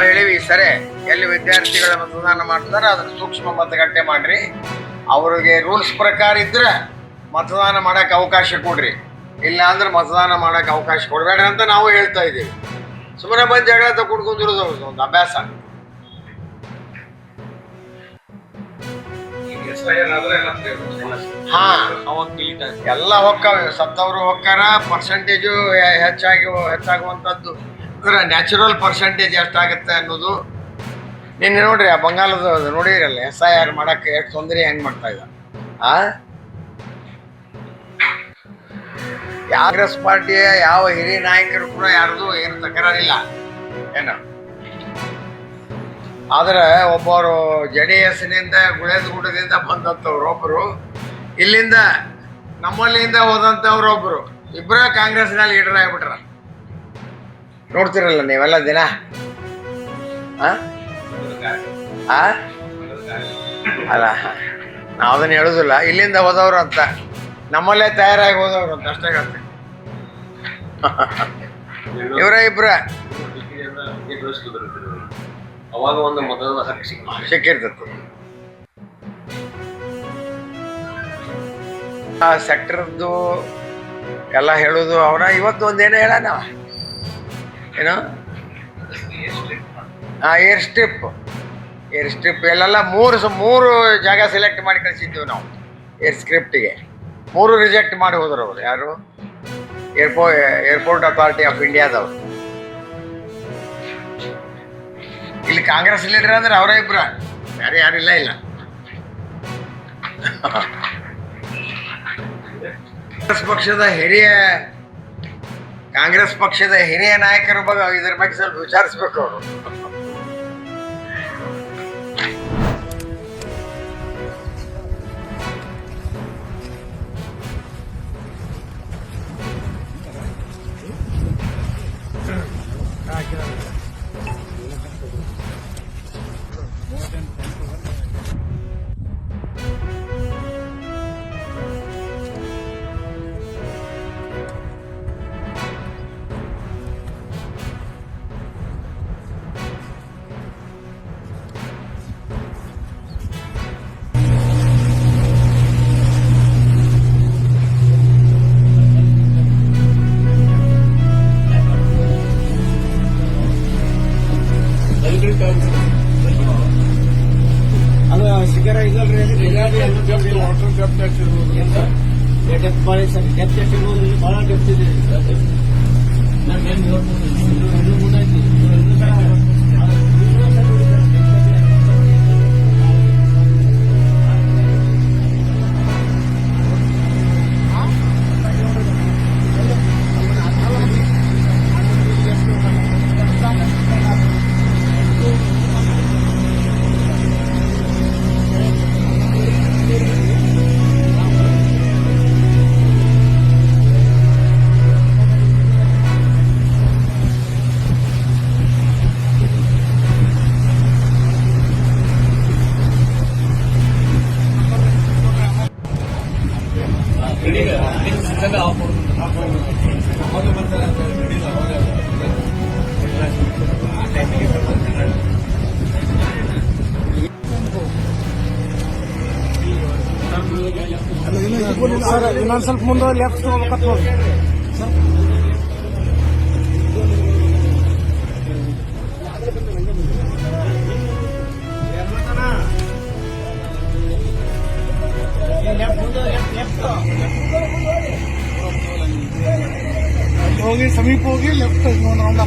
ನಾವು ಹೇಳಿವಿ ಸರಿ, ಎಲ್ಲಿ ವಿದ್ಯಾರ್ಥಿಗಳ ಮತದಾನ ಮಾಡ್ತಾರೆ ಅದನ್ನ ಸೂಕ್ಷ್ಮ ಮತಗಟ್ಟೆ ಮಾಡ್ರಿ, ಅವ್ರಿಗೆ ರೂಲ್ಸ್ ಪ್ರಕಾರ ಇದ್ರೆ ಮತದಾನ ಮಾಡಕ್ಕೆ ಅವಕಾಶ ಕೊಡ್ರಿ, ಇಲ್ಲ ಅಂದ್ರೆ ಮತದಾನ ಮಾಡಕ್ಕೆ ಅವಕಾಶ ಕೊಡಬೇಡ ಅಂತ ನಾವು ಹೇಳ್ತಾ ಇದ್ದೀವಿ. ಸುಮ್ಮನೆ ಬಂದು ಜಗಳ ತಗೊಂಡ್ಕೊಂಡಿರೋದು ಒಂದು ಅಭ್ಯಾಸ. ಹಾ, ಎಲ್ಲ ಹೊಕ್ಕಾವೆ, ಸತ್ತವರು ಹೊಕ್ಕಾರ, ಪರ್ಸೆಂಟೇಜು ಹೆಚ್ಚಾಗುವಂಥದ್ದು ಅಂದ್ರೆ ನ್ಯಾಚುರಲ್ ಪರ್ಸೆಂಟೇಜ್ ಎಷ್ಟಾಗುತ್ತೆ ಅನ್ನೋದು. ನಿನ್ನೆ ನೋಡ್ರಿ ಆ ಬಂಗಾಲದ ನೋಡಿರಲ್ಲ, SIR ಮಾಡಕ್ಕೆ ಎಷ್ಟು ತೊಂದರೆ ಹೆಂಗ್ ಮಾಡ್ತಾ ಇದ್ದ. ಕಾಂಗ್ರೆಸ್ ಪಾರ್ಟಿಯ ಯಾವ ಹಿರಿಯ ನಾಯಕರು ಕೂಡ ಯಾರ್ದು ಏನು ತಕರಾರಿಲ್ಲ ಏನು. ಆದ್ರೆ ಒಬ್ಬರು JDS ನಿಂದ ಗುಳೇದಗುಡದಿಂದ ಬಂದಂಥವ್ರು ಒಬ್ಬರು, ಇಲ್ಲಿಂದ ನಮ್ಮಲ್ಲಿಂದ ಹೋದಂಥವ್ರು ಒಬ್ರು, ಇಬ್ಬರ ಕಾಂಗ್ರೆಸ್ನ ಲೀಡರ್ ಆಗಿಬಿಟ್ರ. ನೋಡ್ತಿರಲ್ಲ ನೀವೆಲ್ಲ ದಿನ. ಅಲ್ಲ, ನಾವು ಅದನ್ನ ಹೇಳುದಿಲ್ಲ, ಇಲ್ಲಿಂದ ಹೋದವ್ರು ಅಂತ, ನಮ್ಮಲ್ಲೇ ತಯಾರಾಗಿ ಹೋದವ್ರು ಅಂತ ಅಷ್ಟೇ ಹೇಳ್ತೇನೆ. ಇವರ ಇಬ್ರ ಅವಾಗ ಒಂದು ಮೊದಲ ಸಿಕ್ಕಿರ್ತದೆ. ಆ ಸೆಕ್ಟರ್ದು ಎಲ್ಲ ಹೇಳುದು ಅವನ. ಇವತ್ತು ಒಂದೇನು ಹೇಳೋಣ ಏನು, ಏರ್ ಸ್ಟ್ರಿಪ್ ಎಲ್ಲೆಲ್ಲ ಮೂರು ಜಾಗ ಸೆಲೆಕ್ಟ್ ಮಾಡಿ ಕಳಿಸಿದ್ದೀವಿ ನಾವು ಏರ್ಸ್ಟ್ರಿಪ್ಟಿಗೆ. 3 ರಿಜೆಕ್ಟ್ ಮಾಡಿ ಹೋದ್ರು ಅವರು. ಯಾರು? ಏರ್ಪೋರ್ಟ್ ಅಥಾರಿಟಿ ಆಫ್ ಇಂಡಿಯಾದವರು. ಇಲ್ಲಿ ಕಾಂಗ್ರೆಸ್ ಲೀಡರ್ ಅಂದ್ರೆ ಅವರೇ ಇಬ್ರ, ಬೇರೆ ಯಾರಿಲ್ಲ. ಕಾಂಗ್ರೆಸ್ ಪಕ್ಷದ ಹಿರಿಯ ನಾಯಕರ ಬಗ್ಗೆ ಇದ್ರ ಬಗ್ಗೆ ಸ್ವಲ್ಪ ವಿಚಾರಿಸ್ಬೇಕು ಅವರು. ಅದು ಶಿಖರ ಇದಲ್ರಿ, ವಾಟರ್ ಡೆಪ್ತ್ ಎಷ್ಟಿರ್ಬೋದು, ಡೆಪ್ತ್ ಭಾಳ ಡೆಪ್ತ್ ಎಷ್ಟಿರ್ಬೋದು, ಭಾಳ ಡೆಪ್ತ್ ಇದೆ. ಇನ್ನೊಂದು ಸ್ವಲ್ಪ ಮುಂದೆ ಲೆಫ್ಟ್ ಹೋಗ್ಬೇಕತ್ ನೋಡಿ. ಹೋಗಿ ಸಮೀಪ ಹೋಗಿ ಲೆಫ್ಟ್ ರೌಂಡ್